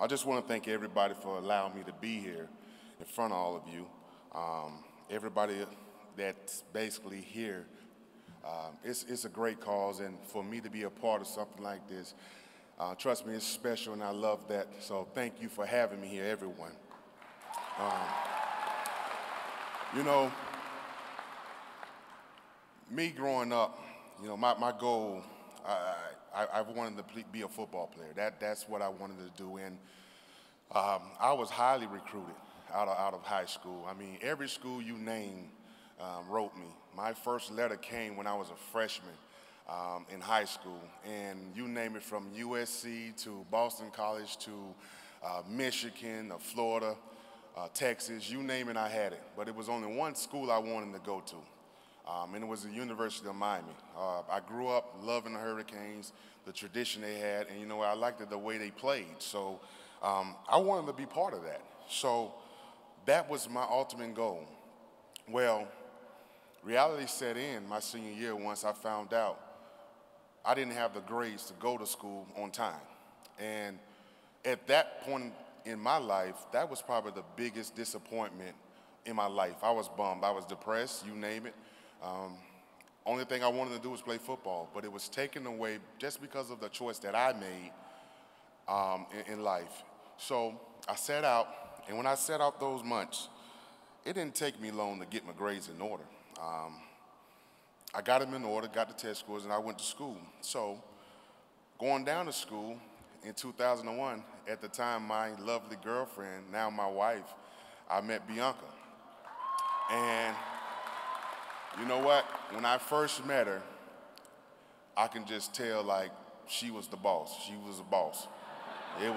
I just want to thank everybody for allowing me to be here in front of all of you. Everybody that's basically here, it's a great cause, and for me to be a part of something like this, trust me, it's special, and I love that. So thank you for having me here, everyone. You know, me growing up, you know, my goal, I wanted to be a football player. That's what I wanted to do, and I was highly recruited out of high school. I mean, every school you name wrote me. My first letter came when I was a freshman in high school, and you name it, from USC to Boston College to Michigan, Florida, Texas, you name it, I had it. But it was only one school I wanted to go to, and it was the University of Miami. I grew up loving the Hurricanes, the tradition they had, and you know, I liked the way they played. So I wanted to be part of that. So that was my ultimate goal. Well, reality set in my senior year once I found out I didn't have the grades to go to school on time. And at that point in my life, that was probably the biggest disappointment in my life. I was bummed. I was depressed, you name it. Only thing I wanted to do was play football, but it was taken away just because of the choice that I made in life. So I set out, and when I set out those months, it didn't take me long to get my grades in order. I got them in order, got the test scores, and I went to school. So going down to school in 2001, at the time, my lovely girlfriend, now my wife, I met Bianca. And you know what? When I first met her, I can just tell, like, she was the boss. She was a boss. It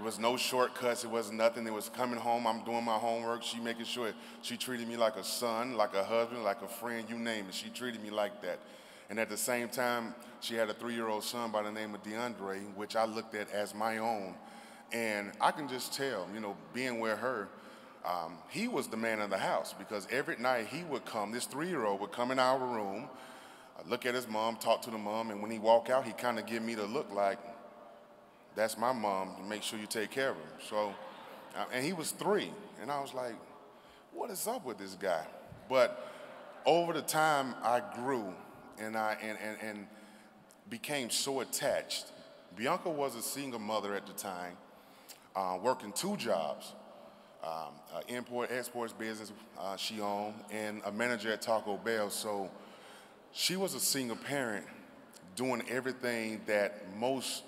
was no shortcuts. It was nothing. It was coming home, I'm doing my homework. She making sure she treated me like a son, like a husband, like a friend, you name it. She treated me like that. And at the same time, she had a 3-year-old son by the name of DeAndre, which I looked at as my own. And I can just tell, you know, being with her, he was the man of the house, because every night he would come, this 3-year-old would come in our room, look at his mom, talk to the mom, and when he walk out, he kind of give me the look like, that's my mom, make sure you take care of her. So, and he was 3, and I was like, what is up with this guy? But over the time, I grew, and and became so attached. Bianca was a single mother at the time, working 2 jobs, import-exports business she owned, and a manager at Taco Bell. So she was a single parent doing everything that most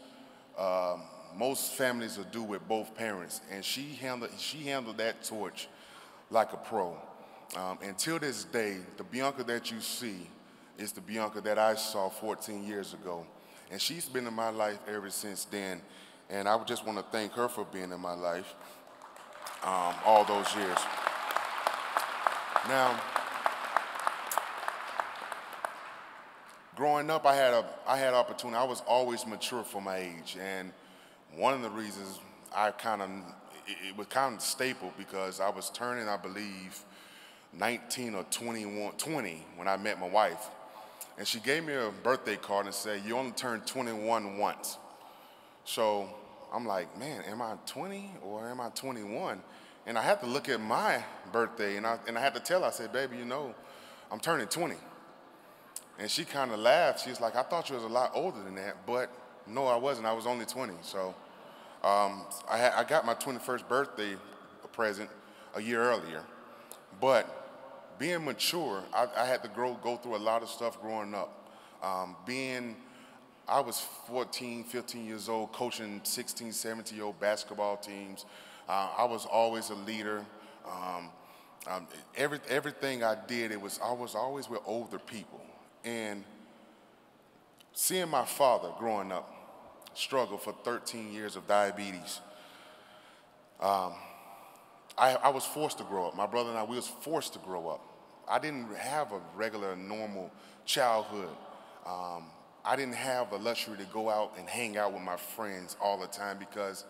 families will do with both parents, and she handled that torch like a pro. Until this day, the Bianca that you see is the Bianca that I saw 14 years ago, and she's been in my life ever since then. And I just want to thank her for being in my life all those years. Now, growing up, I had opportunity. I was always mature for my age, and one of the reasons it was kind of staple, because I was turning, I believe, 19 or 20 when I met my wife, and she gave me a birthday card and said, "You only turn 21 once." So I'm like, man, am I 20 or am I 21? And I had to look at my birthday, and I had to tell her, I said, "Baby, you know, I'm turning 20. And she kind of laughed. She was like, "I thought you was a lot older than that." But no, I wasn't. I was only 20. So I got my 21st birthday present a year earlier. But being mature, I had to go through a lot of stuff growing up. I was 14, 15 years old, coaching 16, 17-year-old basketball teams. I was always a leader. Everything I did, I was always with older people. And seeing my father growing up struggle for 13 years of diabetes, I was forced to grow up. My brother and I, we was forced to grow up. I didn't have a regular, normal childhood. I didn't have the luxury to go out and hang out with my friends all the time, because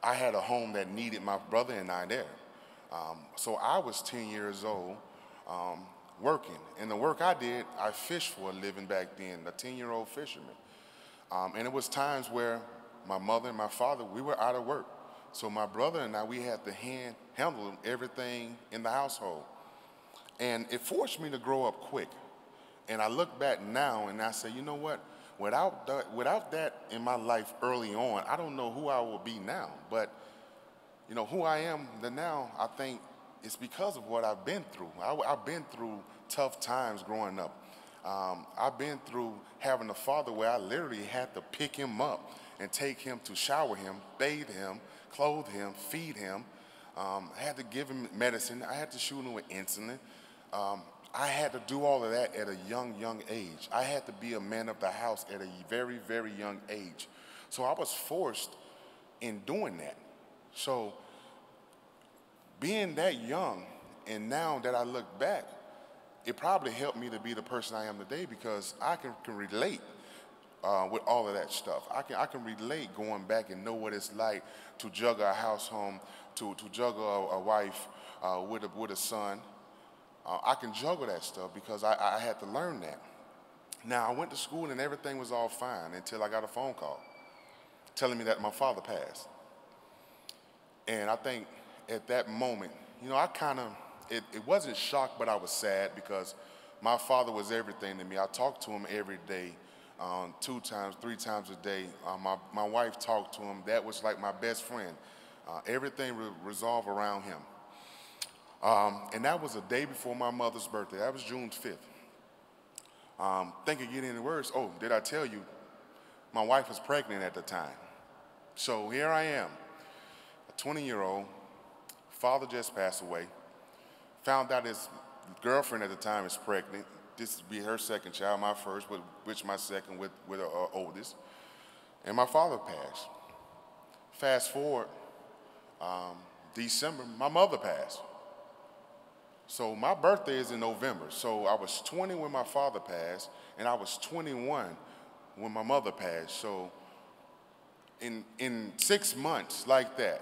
I had a home that needed my brother and I there. So I was 10 years old, working. And the work I did, I fished for a living back then, a 10-year-old fisherman. And it was times where my mother and my father, we were out of work. So my brother and I, we had to handle everything in the household. And it forced me to grow up quick. And I look back now and I say, you know what? Without that in my life early on, I don't know who I will be now. But, you know, who I am now, I think it's because of what I've been through. I've been through tough times growing up. I've been through having a father where I literally had to pick him up and take him to shower him, bathe him, clothe him, feed him. I had to give him medicine. I had to shoot him with insulin. I had to do all of that at a young age. I had to be a man of the house at a very, very young age. So I was forced in doing that. So being that young, and now that I look back, it probably helped me to be the person I am today because I can relate with all of that stuff. I can relate going back and know what it's like to juggle a house home, to juggle a wife with a son. I can juggle that stuff because I had to learn that. Now, I went to school and everything was all fine until I got a phone call telling me that my father passed. And I think at that moment, you know, it wasn't shocked, but I was sad because my father was everything to me. I talked to him every day, 2 times, 3 times a day. My wife talked to him. That was like my best friend. Everything revolved around him. And that was a day before my mother's birthday. That was June 5th. Think it get any worse. Oh, did I tell you? My wife was pregnant at the time. So here I am, a 20-year-old. Father just passed away. Found out his girlfriend at the time is pregnant. This would be her second child, my first, which my second with her oldest. And my father passed. Fast forward, December, my mother passed. So my birthday is in November. So I was 20 when my father passed, and I was 21 when my mother passed. So in 6 months like that,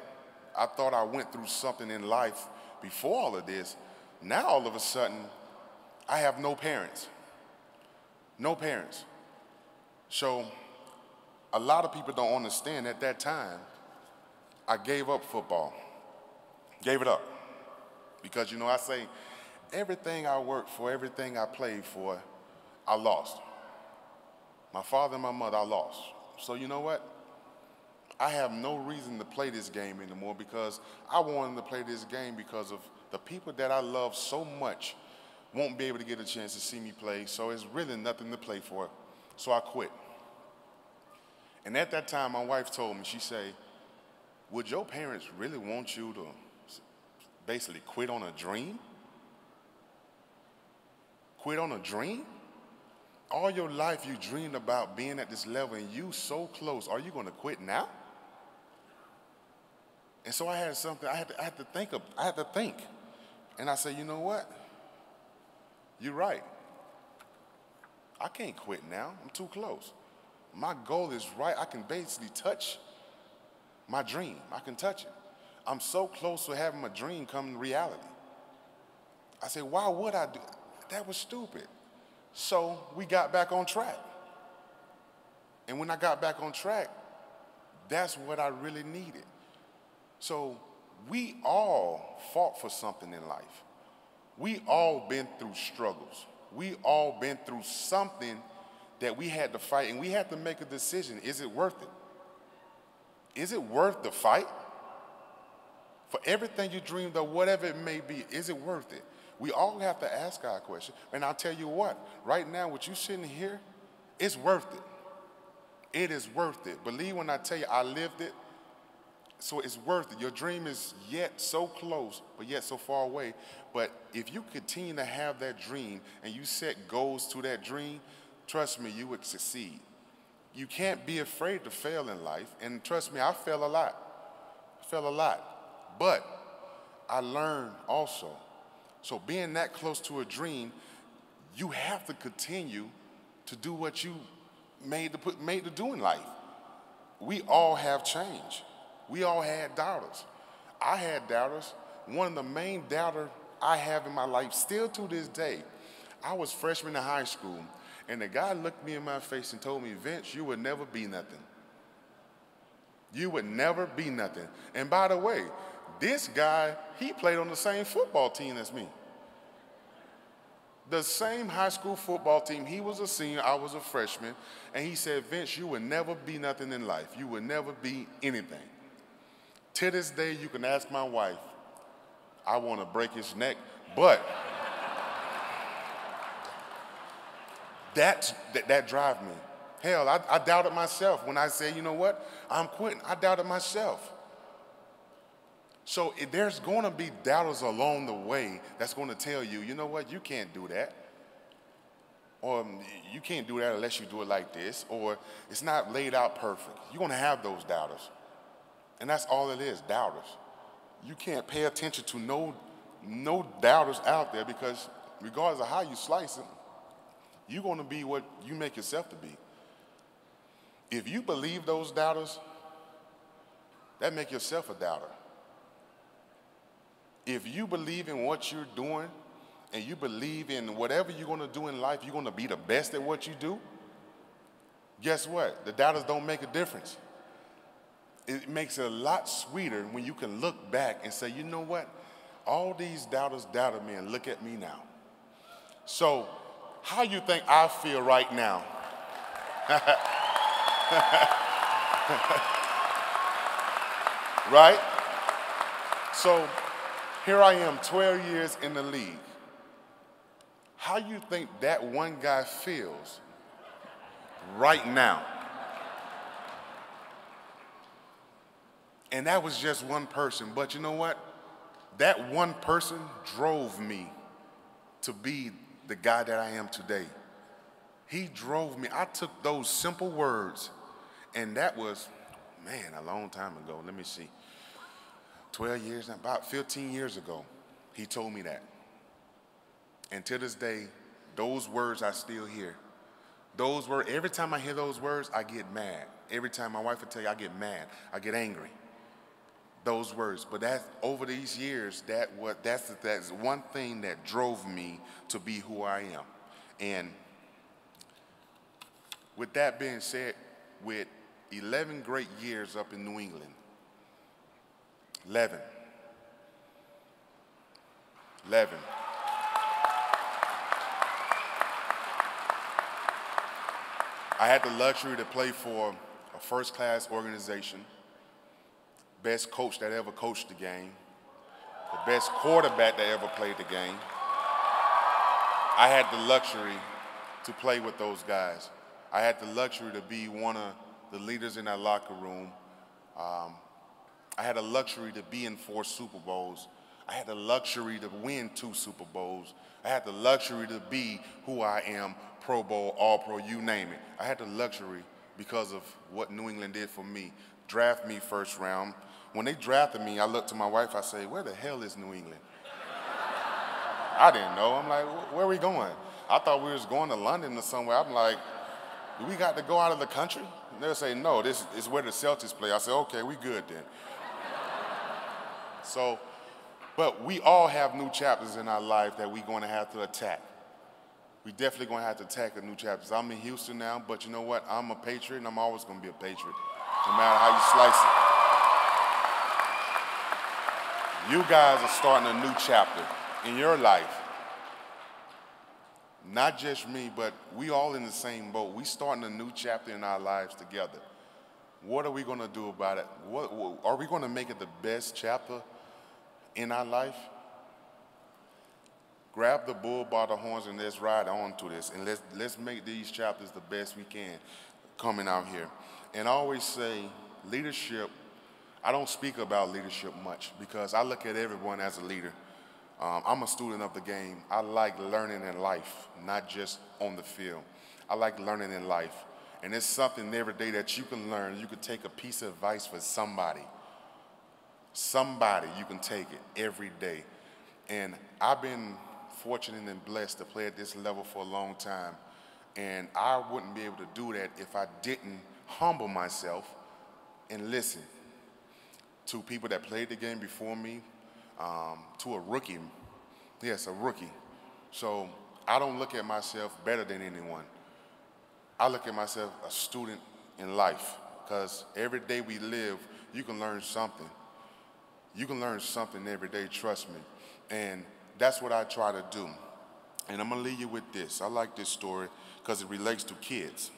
I thought I went through something in life before all of this. Now all of a sudden, I have no parents. No parents. So a lot of people don't understand at that time, I gave up football. Gave it up. Because, you know, I say, everything I worked for, everything I played for, I lost. My father and my mother, I lost. So you know what? I have no reason to play this game anymore because I wanted to play this game because of the people that I love so much won't be able to get a chance to see me play, so it's really nothing to play for. So I quit. And at that time, my wife told me, she said, would your parents really want you to basically quit on a dream? Quit on a dream? All your life you dreamed about being at this level and you so close. Are you going to quit now? And so I had something, I had to think. And I said, you know what? You're right. I can't quit now. I'm too close. My goal is right. I can basically touch my dream. I can touch it. I'm so close to having my dream come to reality. I said, why would I do that? That was stupid. So we got back on track. And when I got back on track, that's what I really needed. So we all fought for something in life. We all been through struggles. We all been through something that we had to fight, and we had to make a decision. Is it worth it? Is it worth the fight? For everything you dreamed of, whatever it may be, is it worth it? We all have to ask our question. And I'll tell you what, right now, with you sitting here, it's worth it. It is worth it. Believe when I tell you I lived it, so it's worth it. Your dream is yet so close, but yet so far away. But if you continue to have that dream and you set goals to that dream, trust me, you would succeed. You can't be afraid to fail in life. And trust me, I fail a lot. I fail a lot. But I learned also. So being that close to a dream, you have to continue to do what you made to do in life. We all have change. We all had doubters. I had doubters. One of the main doubters I have in my life, still to this day, I was freshman in high school, and the guy looked me in my face and told me, Vince, you will never be nothing. You would never be nothing. And by the way, this guy, he played on the same football team as me. The same high school football team. He was a senior, I was a freshman. And he said, Vince, you would never be nothing in life. You would never be anything. To this day, you can ask my wife, I want to break his neck, but that drive me. Hell, I doubted myself when I said, you know what, I'm quitting. I doubted myself. So there's going to be doubters along the way that's going to tell you, you know what, you can't do that. Or you can't do that unless you do it like this. Or it's not laid out perfect. You're going to have those doubters. And that's all it is, doubters. You can't pay attention to no doubters out there, because regardless of how you slice it, you're going to be what you make yourself to be. If you believe those doubters, that makes yourself a doubter. If you believe in what you're doing and you believe in whatever you're going to do in life, you're going to be the best at what you do, guess what? The doubters don't make a difference. It makes it a lot sweeter when you can look back and say, you know what? All these doubters doubted me, and look at me now. So how you think I feel right now? Right? So here I am, 12 years in the league. How you think that one guy feels right now? And that was just one person. But you know what? That one person drove me to be the guy that I am today. He drove me. I took those simple words, and that was, man, a long time ago. Let me see. 12 years, about 15 years ago, he told me that. And to this day, those words I still hear. Those words, every time I hear those words, I get mad. Every time my wife would tell you, I get mad. I get angry. Those words. But that's, over these years, that's one thing that drove me to be who I am. And with that being said, with 11 great years up in New England, 11. I had the luxury to play for a first-class organization, best coach that ever coached the game, the best quarterback that ever played the game. I had the luxury to play with those guys. I had the luxury to be one of the leaders in that locker room. I had the luxury to be in 4 Super Bowls. I had the luxury to win 2 Super Bowls. I had the luxury to be who I am, Pro Bowl, All-Pro, you name it. I had the luxury because of what New England did for me. Draft me first round. When they drafted me, I looked to my wife, I say, where the hell is New England? I didn't know. I'm like, where are we going? I thought we was going to London or somewhere. I'm like, do we got to go out of the country? And they'll say, no, this is where the Celtics play. I said, okay, we good then. So, but we all have new chapters in our life that we're going to have to attack. We definitely going to have to attack the new chapters. I'm in Houston now, but you know what? I'm a Patriot, and I'm always going to be a Patriot, no matter how you slice it. You guys are starting a new chapter in your life. Not just me, but we all in the same boat. We starting a new chapter in our lives together. What are we going to do about it? Are we going to make it the best chapter in our life? Grab the bull by the horns and let's ride on to this, and let's make these chapters the best we can coming out here. And I always say leadership, I don't speak about leadership much because I look at everyone as a leader. I'm a student of the game. I like learning in life, not just on the field. I like learning in life. And it's something every day that you can learn. You can take a piece of advice for somebody. Somebody, you can take it every day. And I've been fortunate and blessed to play at this level for a long time. And I wouldn't be able to do that if I didn't humble myself and listen to people that played the game before me, to a rookie. Yes, a rookie. So I don't look at myself better than anyone. I look at myself a student in life. because every day we live, you can learn something. You can learn something every day, trust me. And that's what I try to do. And I'm going to leave you with this. I like this story because it relates to kids.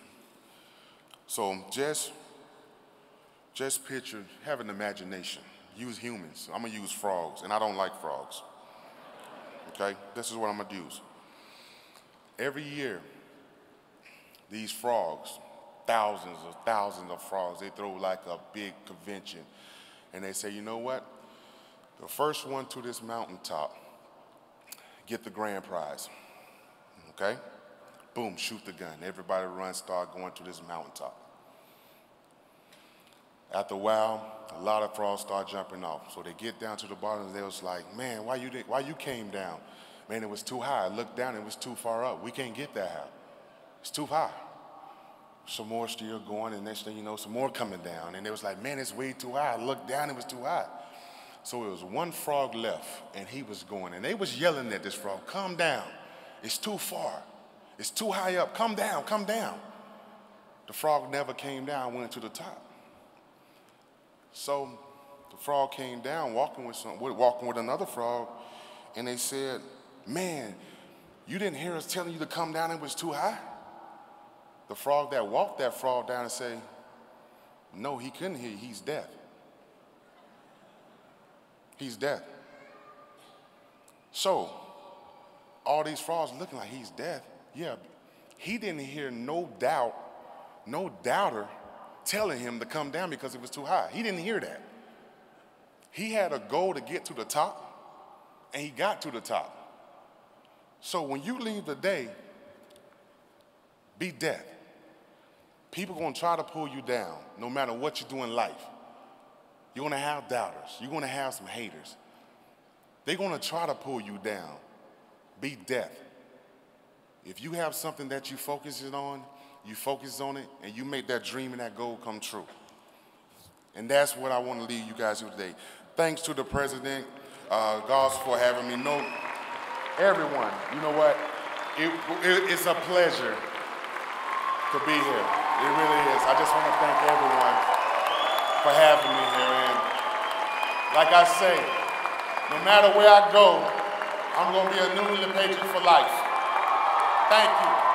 So just picture, have an imagination. Use humans. I'm going to use frogs, and I don't like frogs. Okay? This is what I'm going to use. Every year, these frogs, thousands of frogs, they throw like a big convention. And they say, you know what? The first one to this mountaintop get the grand prize. Okay? Boom, shoot the gun. Everybody run, start going to this mountaintop. After a while, a lot of frogs start jumping off. So they get down to the bottom and they was like, man, why you came down? Man, it was too high. I looked down, it was too far up. We can't get that high. It's too high. Some more still going, and next thing you know, some more coming down. And they was like, man, it's way too high. I looked down, it was too high. So it was one frog left, and he was going. And they was yelling at this frog, come down. It's too far. It's too high up. Come down, come down. The frog never came down, went to the top. So the frog came down, walking with another frog, and they said, man, you didn't hear us telling you to come down, it was too high? The frog that walked that frog down and say, no, he couldn't hear you, he's deaf. He's deaf. So, all these frogs looking like he's deaf. Yeah, he didn't hear no doubter telling him to come down because it was too high. He didn't hear that. He had a goal to get to the top, and he got to the top. So when you leave the day, be deaf. People are going to try to pull you down no matter what you do in life. You're going to have doubters. You're going to have some haters. They're going to try to pull you down. Be deaf. If you have something that you focus on it, and you make that dream and that goal come true. And that's what I want to leave you guys with today. Thanks to the president, Goss, for having me. No, everyone, you know what? It's a pleasure to be here. It really is. I just want to thank everyone for having me here. And like I say, no matter where I go, I'm going to be a New England Patriot for life. Thank you.